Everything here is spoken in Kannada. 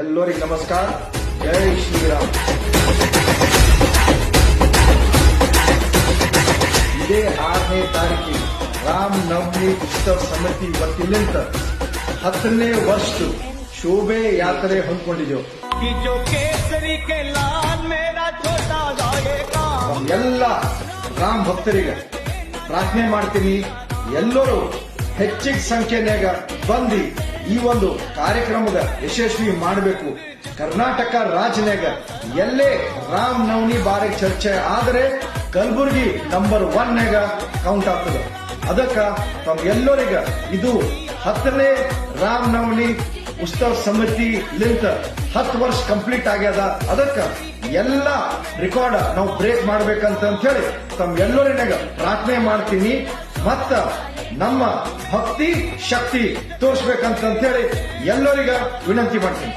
ಎಲ್ಲರಿಗೂ ನಮಸ್ಕಾರ. ಜೈ ಶ್ರೀರಾಮ್. ಇದೇ 6ನೇ ತಾರೀಕಿಗೆ ರಾಮನವಮಿ ಉತ್ಸವ ಸಮಿತಿ ವತಿಯಿಂದ 10ನೇ ವರ್ಷದ ಶೋಭೆ ಯಾತ್ರೆ ಹೊಂದ್ಕೊಂಡಿದ್ದೆವು. ಎಲ್ಲ ರಾಮ ಭಕ್ತರಿಗೆ ಪ್ರಾರ್ಥನೆ ಮಾಡ್ತೀನಿ, ಎಲ್ಲರೂ ಹೆಚ್ಚಿನ ಸಂಖ್ಯೆನಾಗ ಬಂದು ಈ ಒಂದು ಕಾರ್ಯಕ್ರಮದ ಯಶಸ್ವಿ ಮಾಡಬೇಕು. ಕರ್ನಾಟಕ ರಾಜ್ಯನಾಗ ಎಲ್ಲೇ ರಾಮನವಮಿ ಬಾರಿ ಚರ್ಚೆ ಆದರೆ ಕಲಬುರಗಿ ನಂಬರ್ 1 ನಾಗ ಕೌಂಟ್ ಆಗ್ತದೆ. ಅದಕ್ಕ ತಮ್ಗೆಲ್ಲರಿಗ ಇದು 10ನೇ ರಾಮನವಮಿ ಉತ್ಸವ ಸಮಿತಿ ಲಿಂತ 10 ವರ್ಷ ಕಂಪ್ಲೀಟ್ ಆಗ್ಯದ. ಅದಕ್ಕ ಎಲ್ಲ ರೆಕಾರ್ಡ್ ನಾವು ಬ್ರೇಕ್ ಮಾಡ್ಬೇಕಂತ ಹೇಳಿ ತಮ್ಗೆಲ್ಲರಿನಾಗ ಪ್ರಾರ್ಥನೆ ಮಾಡ್ತೀನಿ. ಮತ್ತ ನಮ್ಮ ಭಕ್ತಿ ಶಕ್ತಿ ತೋರಿಸ್ಬೇಕಂತ ಹೇಳಿ ಎಲ್ಲರಿಗ ವಿನಂತಿ ಮಾಡ್ತೀನಿ.